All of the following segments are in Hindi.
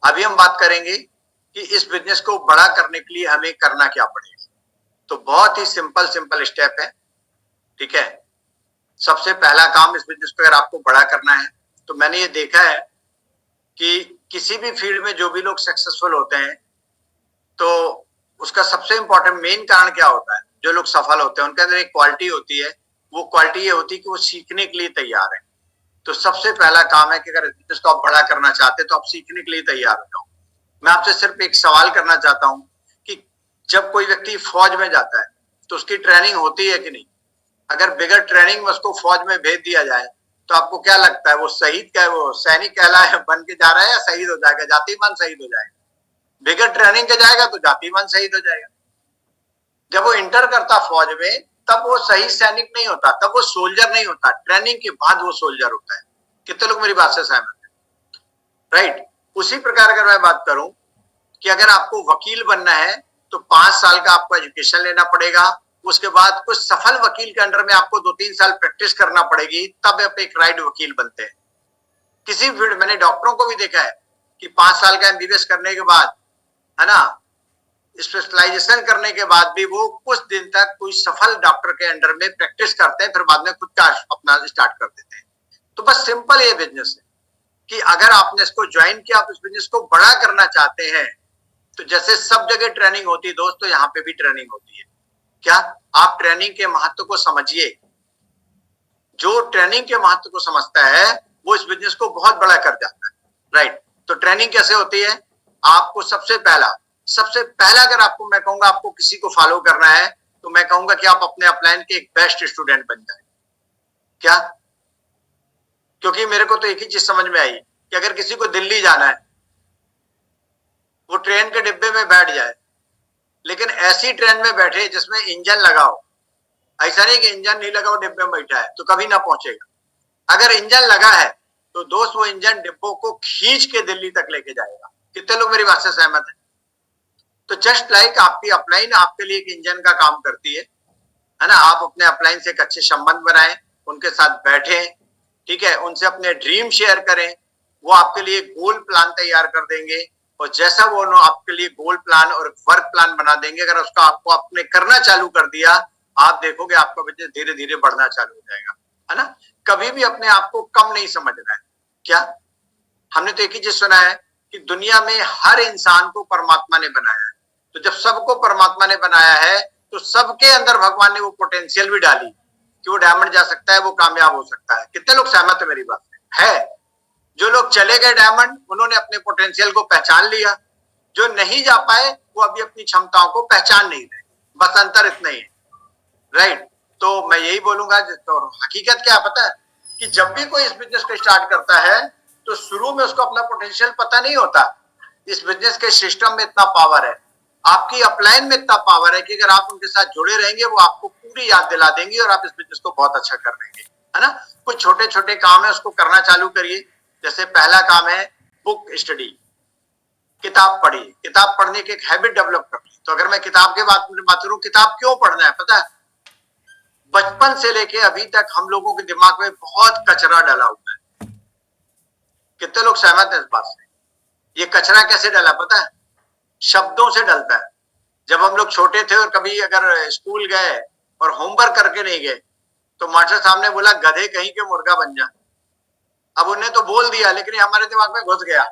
अभी हम बात करेंगे कि इस बिजनेस को बड़ा करने के लिए हमें करना क्या पड़ेगा। तो बहुत ही सिंपल स्टेप है, ठीक है। सबसे पहला काम, इस बिजनेस को अगर आपको बड़ा करना है, तो मैंने ये देखा है कि किसी भी फील्ड में जो भी लोग सक्सेसफुल होते हैं, तो उसका सबसे इंपॉर्टेंट मेन कारण क्या होता है? जो लोग सफल होते हैं उनके अंदर एक क्वालिटी होती है, वो क्वालिटी ये होती है कि वो सीखने के लिए तैयार है। तो सबसे पहला काम है कि अगर बिजनेस को आप बड़ा करना चाहते हैं तो आप सीखने के लिए तैयार हो जाओ। मैं आपसे सिर्फ एक सवाल करना चाहता हूं कि जब कोई व्यक्ति फौज में जाता है तो उसकी ट्रेनिंग होती है कि नहीं? अगर बिगड़ ट्रेनिंग में उसको फौज में भेज दिया जाए तो आपको क्या लगता है, वो शहीद क्या है, वो सैनिक कहलाए बन के जा रहा है या शहीद हो जाएगा, जाति मान शहीद हो जाएगा? बिगड़ ट्रेनिंग के जाएगा तो जाति मान शहीद हो जाएगा। जब वो इंटर करता फौज में तब वो सही सैनिक नहीं होता, तब वो सोल्जर नहीं होता, ट्रेनिंग के बाद वो सोल्जर होता है। कितने लोग मेरी बात से सहमत हैं? राइट। उसी प्रकार अगर मैं बात करूं कि अगर आपको वकील बनना है तो 5 साल का आपको एजुकेशन लेना पड़ेगा, उसके बाद कुछ सफल वकील के अंडर में आपको 2-3 साल प्रैक्टिस करना पड़ेगी, तब आप एक राइट वकील बनते हैं। किसी फील्ड, मैंने डॉक्टरों को भी देखा है कि 5 साल का एमबीबीएस करने के बाद, है ना, स्पेशलाइजेशन करने के बाद भी वो कुछ दिन तक कोई सफल डॉक्टर के अंडर में प्रैक्टिस करते हैं, फिर बाद में खुद का अपना स्टार्ट कर देते हैं। तो बस सिंपल ये बिजनेस है कि अगर आपने इसको ज्वाइन किया, आप इस बिजनेस को बड़ा करना चाहते हैं, तो जैसे सब जगह ट्रेनिंग होती है दोस्तों, यहाँ पे भी ट्रेनिंग होती है। क्या आप ट्रेनिंग के महत्व को समझिए? जो ट्रेनिंग के महत्व को समझता है वो इस बिजनेस को बहुत बड़ा कर जाता है। राइट। तो ट्रेनिंग कैसे होती है? आपको सबसे पहला अगर आपको, मैं कहूंगा आपको किसी को फॉलो करना है तो मैं कहूंगा कि आप अपने अपलाइन के एक बेस्ट स्टूडेंट बन जाए। क्या? क्योंकि मेरे को तो एक ही चीज समझ में आई कि अगर किसी को दिल्ली जाना है, वो ट्रेन के डिब्बे में बैठ जाए, लेकिन ऐसी ट्रेन में बैठे जिसमें इंजन लगा हो। ऐसा नहीं कि इंजन नहीं लगा हो डिब्बे में बैठा है तो कभी ना पहुंचेगा। अगर इंजन लगा है तो दोस्त वो इंजन डिब्बों को खींच के दिल्ली तक लेके जाएगा। कितने लोग मेरी बात से सहमत हैं? तो जस्ट लाइक आपकी अपलाइन आपके लिए एक इंजन का काम करती है ना। आप अपने अपलाइन से एक अच्छे संबंध बनाएं, उनके साथ बैठें, ठीक है, उनसे अपने ड्रीम शेयर करें। वो आपके लिए गोल प्लान तैयार कर देंगे, और जैसा वो आपके लिए गोल प्लान और वर्क प्लान बना देंगे, अगर उसका आपको आपने करना चालू कर दिया, आप देखोगे आपका बिजनेस धीरे धीरे बढ़ना चालू हो जाएगा, है ना। कभी भी अपने आप को कम नहीं समझना है। क्या? हमने तो एक ही चीज सुना है कि दुनिया में हर इंसान को परमात्मा ने बनाया है। तो जब सबको परमात्मा ने बनाया है तो सबके अंदर भगवान ने वो पोटेंशियल भी डाली कि वो डायमंड जा सकता है, वो कामयाब हो सकता है। कितने लोग सहमत है मेरी बात से? है। जो लोग चले गए डायमंड, उन्होंने अपने पोटेंशियल को पहचान लिया। जो नहीं जा पाए वो अभी अपनी क्षमताओं को पहचान नहीं रहे। बस अंतर इतना ही है। राइट। तो मैं यही बोलूंगा, तो हकीकत क्या पता है कि जब भी कोई इस बिजनेस को स्टार्ट करता है तो शुरू में उसको अपना पोटेंशियल पता नहीं होता। इस बिजनेस के सिस्टम में इतना पावर है, आपकी अपलाइन में इतना पावर है कि अगर आप उनके साथ जुड़े रहेंगे वो आपको पूरी याद दिला देंगे और आप इस बिजनेस को बहुत अच्छा कर लेंगे, है ना। कुछ छोटे छोटे काम है, उसको करना चालू करिए। जैसे पहला काम है बुक स्टडी, किताब पढ़िए। किताब पढ़ने की एक हैबिट डेवलप कर ली। तो अगर मैं किताब के बात करूं, किताब क्यों पढ़ना है पता है? बचपन से लेके अभी तक हम लोगों के दिमाग में बहुत कचरा डला हुआ है। कितने लोग सहमत हैं इस बात से? ये कचरा कैसे डला पता है? शब्दों से डलता है। जब हम लोग छोटे थे और कभी अगर स्कूल गए और होमवर्क करके नहीं गए तो मास्टर साहब ने बोला गधे कहीं के मुर्गा बन जा। अब उन्हें तो बोल दिया लेकिन ये हमारे दिमाग में घुस गया।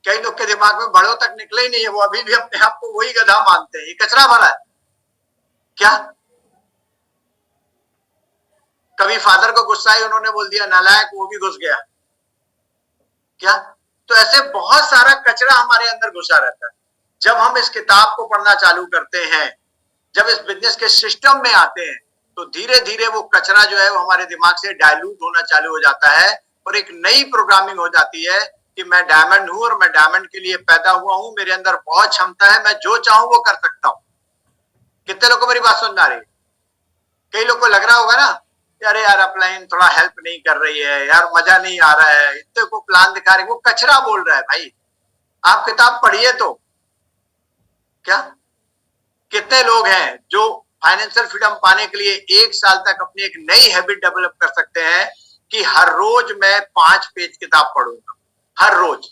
कई लोग के दिमाग में बड़ों तक निकले ही नहीं है, वो अभी भी अपने आप को वही गधा मानते हैं। ये कचरा भरा है। क्या? कभी फादर को गुस्सा आई, उन्होंने बोल दिया नालायक, वो भी घुस गया। क्या? तो ऐसे बहुत सारा कचरा हमारे अंदर घुसा रहता है। जब हम इस किताब को पढ़ना चालू करते हैं, जब इस बिजनेस के सिस्टम में आते हैं, तो धीरे धीरे वो कचरा जो है वो हमारे दिमाग से डाइल्यूट होना चालू हो जाता है और एक नई प्रोग्रामिंग हो जाती है कि मैं डायमंड हूं और मैं डायमंड के लिए पैदा हुआ हूं, मेरे अंदर बहुत क्षमता है, मैं जो चाहूं वो कर सकता हूं। कितने लोगों को मेरी बात समझ आ रही है? कई लोग को लग रहा होगा ना, अरे यार अपलाइन थोड़ा हेल्प नहीं कर रही है यार, मजा नहीं आ रहा है, इतने को प्लान दिखा रही, वो कचरा बोल रहा है भाई। आप किताब पढ़िए तो। क्या? कितने लोग हैं जो फाइनेंशियल फ्रीडम पाने के लिए 1 साल तक अपनी एक नई हैबिट डेवलप कर सकते हैं कि हर रोज मैं 5 पेज किताब पढ़ूंगा, हर रोज,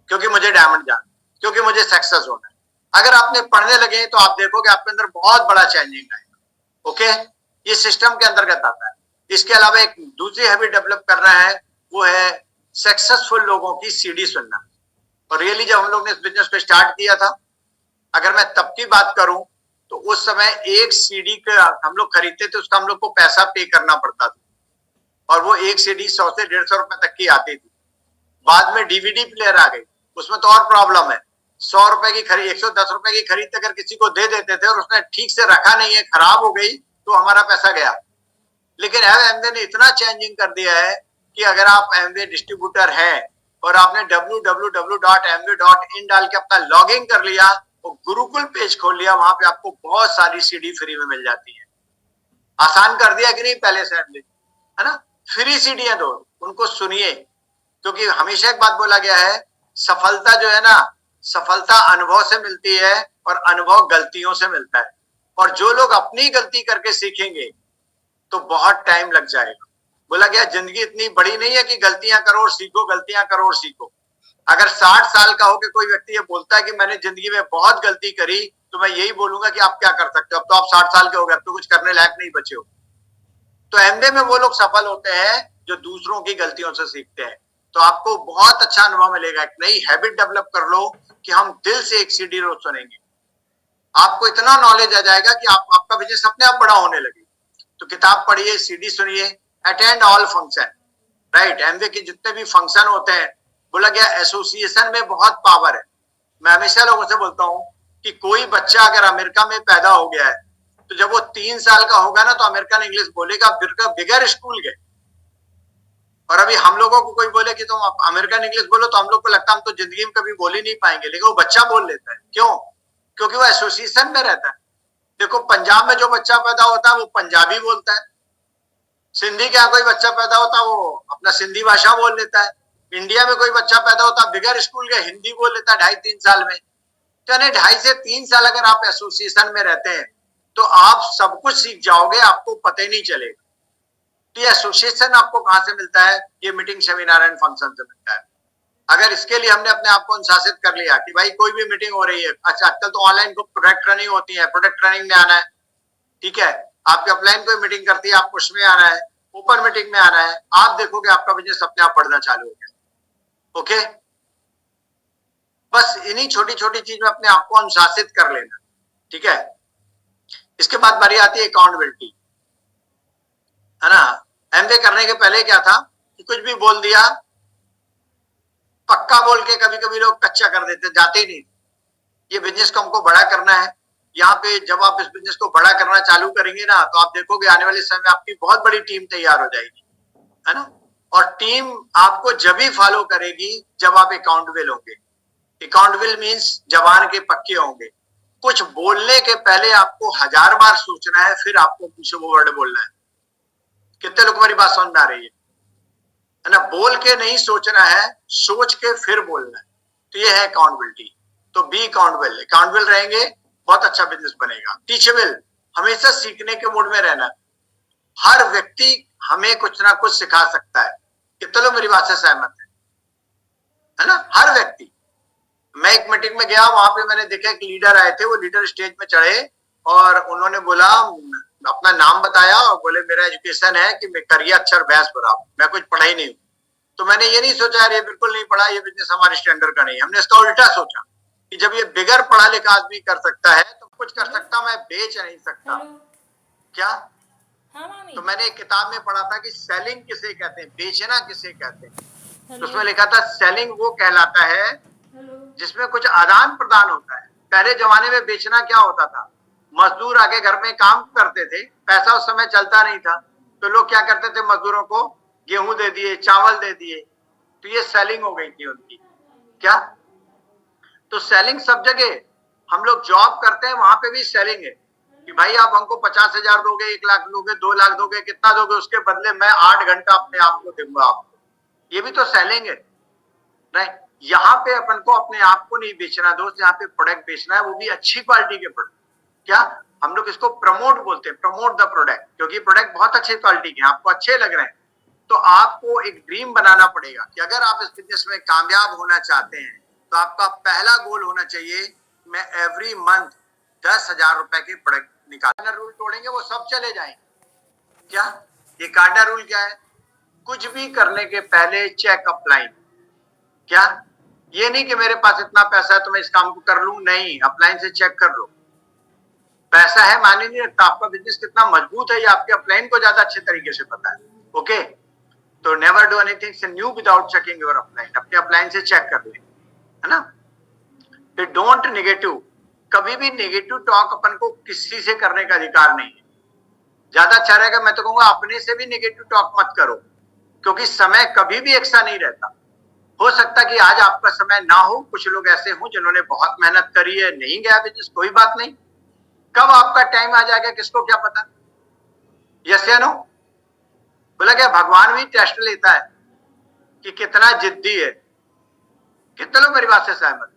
क्योंकि मुझे डायमंड जाना, क्योंकि मुझे सक्सेस होना है। अगर आपने पढ़ने लगे तो आप देखोगे आपके अंदर बहुत बड़ा चेंजिंग आएगा। ओके, ये सिस्टम के अंतर्गत आता है। इसके अलावा एक दूसरी हैबिट डेवलप करना है, वो है सक्सेसफुल लोगों की सीडी सुनना। और रियली जब हम लोग ने इस बिजनेस को स्टार्ट किया था, अगर मैं तब की बात करूं तो उस समय एक सीडी का हम लोग खरीदते थे, उसका हम लोग को पैसा पे करना पड़ता था, और वो एक सीडी 100 से 150 रुपए तक की आती थी। बाद में डीवीडी प्लेयर आ गई, उसमें तो और प्रॉब्लम है। 100 रुपए की खरीद, 110 रुपए की खरीद अगर किसी को दे देते थे और उसने ठीक से रखा नहीं है, खराब हो गई, तो हमारा पैसा गया। लेकिन एमवे ने इतना चेंजिंग कर दिया है कि अगर आप एमवे डिस्ट्रीब्यूटर हैं और आपने www.mv.in डाल के अपना लॉगिन कर लिया, वो गुरुकुल पेज खोल लिया, वहां पे आपको बहुत सारी सीडी फ्री में मिल जाती है। आसान कर दिया कि नहीं पहले से एमवे, है ना? फ्री सीडियां दो, उनको सुनिए, क्योंकि हमेशा एक बात बोला गया है, सफलता जो है ना, सफलता अनुभव से मिलती है और अनुभव गलतियों से मिलता है। और जो लोग अपनी गलती करके सीखेंगे तो बहुत टाइम लग जाएगा। बोला गया जिंदगी इतनी बड़ी नहीं है कि गलतियां करो और सीखो, गलतियां करो और सीखो। अगर 60 साल का होकर कोई व्यक्ति ये बोलता है कि मैंने जिंदगी में बहुत गलती करी, तो मैं यही बोलूंगा कि आप क्या कर सकते हो, अब तो आप 60 साल के हो गए, अब तो कुछ करने लायक नहीं बचे हो। तो एमबीए में वो लोग सफल होते हैं जो दूसरों की गलतियों से सीखते हैं। तो आपको बहुत अच्छा अनुभव मिलेगा। एक नई हैबिट डेवलप कर लो कि हम दिल से एक सीडी रोज सुनेंगे, आपको इतना नॉलेज आ जाएगा कि आपका बिजनेस अपने आप बड़ा होने लगे। तो किताब पढ़िए, सीडी सुनिए, attend all function, right? Amway के जितने भी फंक्शन होते हैं, बोला गया एसोसिएशन में बहुत पावर है। मैं हमेशा लोगों से बोलता हूं कि कोई बच्चा अगर अमेरिका में पैदा हो गया है, तो जब वो 3 साल का होगा ना, तो अमेरिकन इंग्लिश बोलेगा बिगर स्कूल गए। और अभी हम लोगों को कोई बोले कि तुम अमेरिकन इंग्लिश बोलो, तो हम लोग को लगता है हम तो जिंदगी में कभी बोल ही नहीं पाएंगे, लेकिन वो बच्चा बोल लेता है। क्यों? क्योंकि वो एसोसिएशन में रहता है। देखो, पंजाब में जो बच्चा पैदा होता है वो पंजाबी बोलता है, सिंधी के यहाँ कोई बच्चा पैदा होता है वो अपना सिंधी भाषा बोल लेता है, इंडिया में कोई बच्चा पैदा होता है बिगर स्कूल के हिंदी बोल लेता है 2.5-3 साल में। तो यानी 2.5 से 3 साल अगर आप एसोसिएशन में रहते हैं तो आप सब कुछ सीख जाओगे, आपको पता ही नहीं चलेगा। तो ये एसोसिएशन आपको कहां से मिलता है? ये मीटिंग, सेमिनार एंड फंक्शन से मिलता है। अगर इसके लिए हमने अपने आप को अनुशासित कर लिया कि भाई कोई भी मीटिंग हो रही है, अच्छा आजकल तो ऑनलाइन प्रोडक्ट रनिंग होती है, प्रोडक्ट रनिंग में आना है, ठीक है? आपकी ऑफलाइन कोई मीटिंग करती है, आपको उसमें आना है, ओपन मीटिंग में आना है, आप देखोगे आपका बिजनेस अपने आप बढ़ना चालू हो गया। ओके, बस इन्हीं छोटी छोटी चीज में अपने आप को अनुशासित कर लेना, ठीक है? इसके बाद बारी आती है अकाउंटेबिलिटी, है ना? एमबीए करने के पहले क्या था कि कुछ भी बोल दिया, पक्का बोल के कभी कभी लोग कच्चा कर देते, जाते ही नहीं। ये बिजनेस को हमको बड़ा करना है। यहाँ पे जब आप इस बिजनेस को बड़ा करना चालू करेंगे ना, तो आप देखोगे आने वाले समय में आपकी बहुत बड़ी टीम तैयार हो जाएगी, है ना? और टीम आपको जब भी फॉलो करेगी जब आप अकाउंटेबल होंगे। अकाउंटेबल मीन्स जबान के पक्के होंगे। कुछ बोलने के पहले आपको 1000 बार सोचना है, फिर आपको कुछ वो वर्ड बोलना है। कितने लोग, मेरी बात समझ में आ रही है ना? बोल के नहीं सोचना है, सोच के फिर बोलना है। तो ये है अकाउंटेबिलिटी। तो बी अकाउंटेबल, अकाउंटेबल रहेंगे, बहुत अच्छा बिजनेस बनेगा। टीचेबल, हमेशा सीखने के मूड में रहना। हर व्यक्ति हमें कुछ ना कुछ सिखा सकता है। कितने लोग मेरी बात से सहमत है ना? हर व्यक्ति। मैं एक मीटिंग में गया, वहां पे मैंने देखा एक लीडर आए थे, वो लीडर स्टेज में चढ़े और उन्होंने बोला, अपना नाम बताया और बोले मेरा एजुकेशन है कि मैं करिए अक्षर भैंस भरा, मैं कुछ पढ़ा ही नहीं हूँ। तो मैंने ये नहीं सोचा यार ये बिल्कुल नहीं पढ़ा, ये बिजनेस हमारे स्टैंडर्ड का नहीं। हमने इसका उल्टा सोचा कि जब ये बिगर पढ़ा लिखा आदमी कर सकता है तो कुछ कर सकता, मैं बेच नहीं सकता क्या? हाँ मामी। तो मैंने एक किताब में पढ़ा था कि सेलिंग किसे कहते हैं, बेचना किसे कहते हैं। तो उसमें लिखा था सेलिंग वो कहलाता है जिसमें कुछ आदान प्रदान होता है। पहले जमाने में बेचना क्या होता था? मजदूर आके घर में काम करते थे, पैसा उस समय चलता नहीं था, तो लोग क्या करते थे, मजदूरों को गेहूं दे दिए, चावल दे दिए, तो ये सेलिंग हो गई थी उनकी। क्या? तो सेलिंग सब जगह, हम लोग जॉब करते हैं वहां पे भी सेलिंग है कि भाई आप हमको 50,000 दोगे, 1 लाख दोगे, 2 लाख दोगे, कितना दोगे, उसके बदले मैं 8 घंटा अपने आप को दूंगा आपको। ये भी तो सेलिंग है, राइट? यहाँ पे अपन को अपने आप को नहीं बेचना दोस्त, यहाँ पे प्रोडक्ट बेचना है, वो भी अच्छी क्वालिटी के प्रोडक्ट। क्या? हम लोग इसको प्रमोट बोलते हैं, प्रमोट द प्रोडक्ट, क्योंकि प्रोडक्ट बहुत अच्छी क्वालिटी के हैं, आपको अच्छे लग रहे हैं, तो आपको एक ड्रीम बनाना पड़ेगा कि अगर आप इस बिजनेस में कामयाब होना चाहते हैं तो आपका पहला गोल होना चाहिए, मैं एवरी मंथ 10,000 रुपए की प्रोडक्ट निकालना। रूल तोड़ेंगे वो सब चले जाएंगे। क्या ये कार्डर रूल क्या है? कुछ भी करने के पहले चेक अपलाइन। क्या ये नहीं कि मेरे पास इतना पैसा है तो मैं इस काम को कर लूं, नहीं, अपलाइन से चेक कर लो। पैसा है माने नहीं रखता, आपका बिजनेस कितना मजबूत है ये आपके अपलाइन को ज्यादा अच्छे तरीके से पता है। ओके, तो never do anything new without checking your upline. अपने अपलाइन से चेक कर ले, है ना। फिर डोंट नेगेटिव, कभी भी नेगेटिव टॉक अपन को किसी से करने का अधिकार नहीं है। ज्यादा अच्छा रहेगा, मैं तो कहूंगा अपने से भी नेगेटिव टॉक मत करो, क्योंकि समय कभी भी एक सा नहीं रहता। हो सकता कि आज आपका समय ना हो, कुछ लोग ऐसे हों जिन्होंने बहुत मेहनत करी है, नहीं गया बिजनेस, कोई बात नहीं, कब आपका टाइम आ जाएगा किसको क्या पता। यस या नो? बोला क्या भगवान भी टेस्ट लेता है कि कितना जिद्दी है। कितने लोग मेरी बात से सहमत?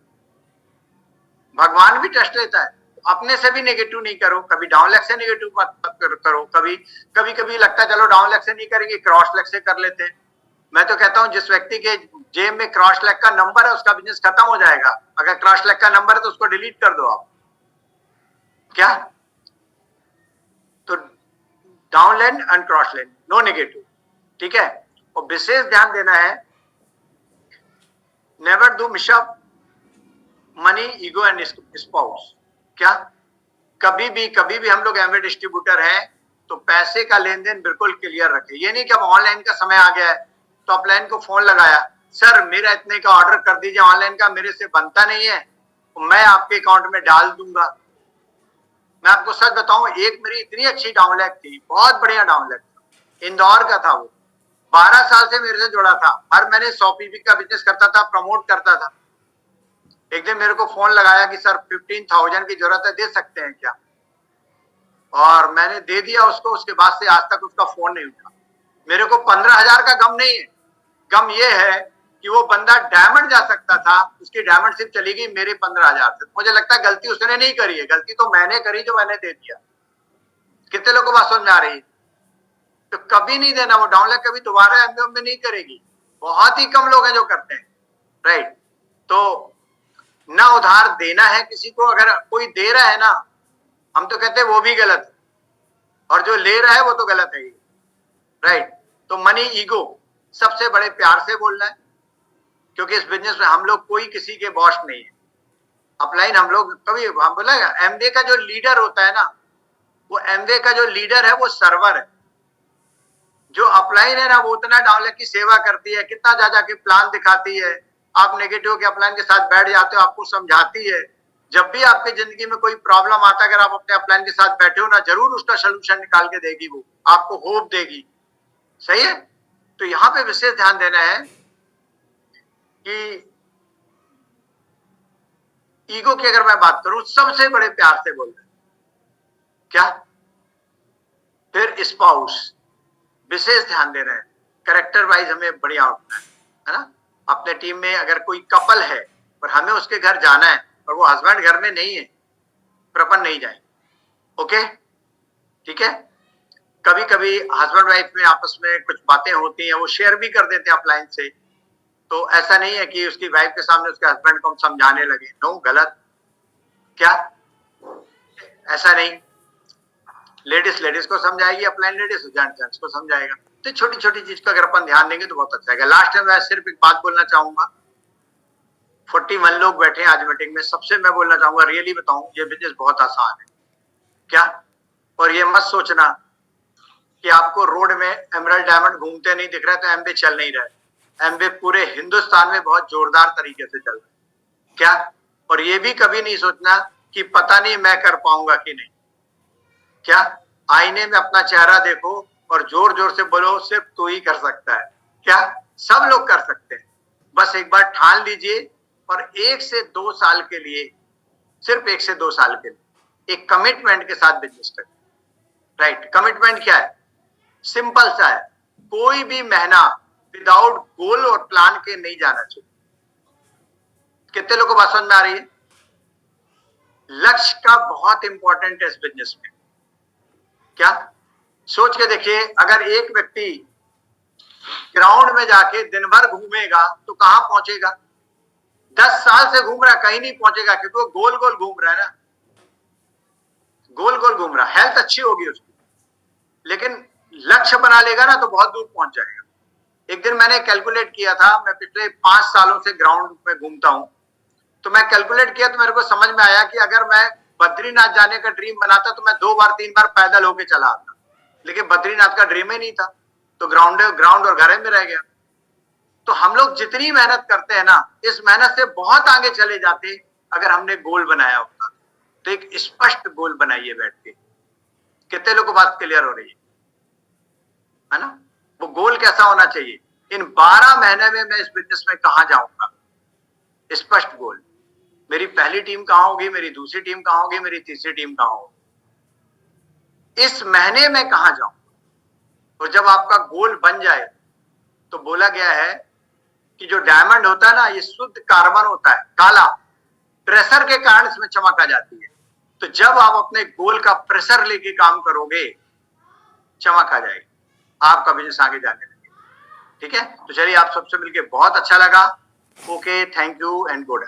भगवान भी टेस्ट लेता है। अपने से भी नेगेटिव नहीं करो, कभी डाउन लेग से नेगेटिव मत करो। कभी कभी कभी लगता है चलो डाउन लेग से नहीं करेंगे, क्रॉस लेग से कर लेते हैं। मैं तो कहता हूं जिस व्यक्ति के जेब में क्रॉस लेग का नंबर है उसका बिजनेस खत्म हो जाएगा। अगर क्रॉस लेग का नंबर है तो उसको डिलीट कर दो आप। क्या? तो down lane and cross lane, no negative, ठीक है। और विशेष ध्यान देना है, never do mix up money, ego and spouse. क्या कभी भी हम लोग एमवे डिस्ट्रीब्यूटर हैं तो पैसे का लेन देन बिल्कुल क्लियर रखें। ये नहीं कि अब ऑनलाइन का समय आ गया है तो अपलाइन को फोन लगाया, सर मेरा इतने का ऑर्डर कर दीजिए ऑनलाइन का, मेरे से बनता नहीं है तो मैं आपके अकाउंट में डाल दूंगा। मैं आपको सच बताऊं, एक मेरी इतनी अच्छी डाउनलैग थी, बहुत बढ़िया डाउनलैग था, इंदौर का था वो, 12 साल से मेरे से जुड़ा था, हर महीने 100 पीपी का बिजनेस करता था, प्रमोट करता था। एक दिन मेरे को फोन लगाया कि सर 15,000 की जरूरत है, दे सकते हैं क्या? और मैंने दे दिया उसको। उसके बाद से आज तक उसका फोन नहीं उठा। मेरे को 15,000 का गम नहीं है, गम ये है कि वो बंदा डायमंड जा सकता था, उसकी डायमंड सिर्फ चली गई मेरे 15,000 से। मुझे लगता है गलती उसने नहीं करी है, गलती तो मैंने करी जो मैंने दे दिया। कितने लोगों को बात समझ में आ रही है? तो कभी नहीं देना, वो डाउनलोड कभी दोबारा एमबीओ में नहीं करेगी। बहुत ही कम लोग हैं जो करते हैं, राइट। तो ना उधार देना है किसी को, अगर कोई दे रहा है ना, हम तो कहते हैं वो भी गलत है, और जो ले रहा है वो तो गलत है, राइट। तो मनी ईगो, सबसे बड़े प्यार से बोलना है, क्योंकि इस बिजनेस में हम लोग कोई किसी के बॉस नहीं है। अपलाइन हम लोग कभी, हम बोला एमबीए का जो लीडर होता है ना, वो एमबीए का जो लीडर है वो सर्वर है। जो अपलाइन है ना वो उतना डाउनलोड की सेवा करती है, कितना ज्यादा के प्लान दिखाती है। आप नेगेटिव के अपलाइन के साथ बैठ जाते हो, आपको समझाती है। जब भी आपकी जिंदगी में कोई प्रॉब्लम आता है, अगर आप अपने अपलाइन के साथ बैठे हो ना, जरूर उसका सोल्यूशन निकाल के देगी, वो आपको होप देगी। सही है। तो यहाँ पे विशेष ध्यान देना है कि ईगो की अगर मैं बात करूं, सबसे बड़े प्यार से बोलना है। क्या? फिर स्पाउस, विशेष ध्यान देना है, कैरेक्टर वाइज हमें बढ़िया उठना है ना। अपने टीम में अगर कोई कपल है और हमें उसके घर जाना है और वो हस्बैंड घर में नहीं है, फिर अपन नहीं जाएंगे। ओके, ठीक है। कभी कभी हस्बैंड वाइफ में आपस में कुछ बातें होती हैं, वो शेयर भी कर देते हैं अपलाइन से। तो ऐसा नहीं है कि उसकी वाइफ के सामने उसके हस्बैंड को हम समझाने लगे, नो, गलत। क्या? ऐसा नहीं। लेडीज लेडीज को समझाएगी, अपलाइन लेडीज जेंट्स को समझाएगा। तो छोटी छोटी चीज को अगर अपन ध्यान देंगे तो बहुत अच्छा है। लास्ट में मैं सिर्फ एक बात बोलना चाहूंगा, 41 लोग बैठे हैं आज मीटिंग में, सबसे मैं बोलना चाहूंगा, रियली बताऊं, ये बिजनेस बहुत आसान है। क्या? और ये मत सोचना कि आपको रोड में एमरल्ड डायमंड घूमते नहीं दिख रहा है तो एमबे चल नहीं रहा है। एमबे पूरे हिंदुस्तान में बहुत जोरदार तरीके से चल रहा है। क्या? और ये भी कभी नहीं सोचना कि पता नहीं मैं कर पाऊंगा कि नहीं। क्या? आईने में अपना चेहरा देखो और जोर जोर से बोलो, सिर्फ तू ही कर सकता है। क्या? सब लोग कर सकते हैं, बस एक बार ठान लीजिए और 1 से 2 साल के लिए, सिर्फ 1 से 2 साल के लिए एक कमिटमेंट के साथ बिजनेस करें। राइट। कमिटमेंट क्या है? सिंपल सा है, कोई भी महीना विदाउट गोल और प्लान के नहीं जाना चाहिए। कितने लोगों को बात समझ में आ रही है? लक्ष्य का बहुत इंपॉर्टेंट है इस बिजनेस में। क्या? सोच के देखिए, अगर एक व्यक्ति ग्राउंड में जाके दिन भर घूमेगा तो कहां पहुंचेगा? 10 साल से घूम रहा है, कहीं नहीं पहुंचेगा, क्योंकि वो गोल गोल घूम रहा है ना, गोल गोल घूम रहा है। हेल्थ अच्छी होगी उसकी, लेकिन लक्ष्य बना लेगा ना तो बहुत दूर पहुंच जाएगा। एक दिन मैंने कैलकुलेट किया था, मैं पिछले 5 सालों से ग्राउंड में घूमता हूं, तो मैं कैलकुलेट किया तो मेरे को समझ में आया कि अगर मैं बद्रीनाथ जाने का ड्रीम बनाता तो मैं 2 बार 3 बार पैदल होके चला आता, लेकिन बद्रीनाथ का ड्रीम ही नहीं था, तो ग्राउंड और घर में रह गया। तो हम लोग जितनी मेहनत करते हैं ना, इस मेहनत से बहुत आगे चले जाते अगर हमने गोल बनाया होता। तो एक स्पष्ट गोल बनाइए बैठ के। कितने लोगों को बात क्लियर हो रही है ना? वो गोल कैसा होना चाहिए? इन 12 महीने में मैं इस बिजनेस में कहां जाऊंगा, स्पष्ट गोल। मेरी पहली टीम कहां होगी, मेरी दूसरी टीम कहां होगी, मेरी तीसरी टीम कहां होगी, इस महीने में कहां जाऊं। और जब आपका गोल बन जाए तो बोला गया है कि जो डायमंड होता है ना, ये शुद्ध कार्बन होता है, काला, प्रेशर के कारण इसमें चमक आ जाती है। तो जब आप अपने गोल का प्रेशर लेके काम करोगे, चमक आ जाएगी, आपका बिजनेस आगे जाने लगेगा। ठीक है, तो चलिए, आप सबसे मिलके बहुत अच्छा लगा। Okay, thank you and good.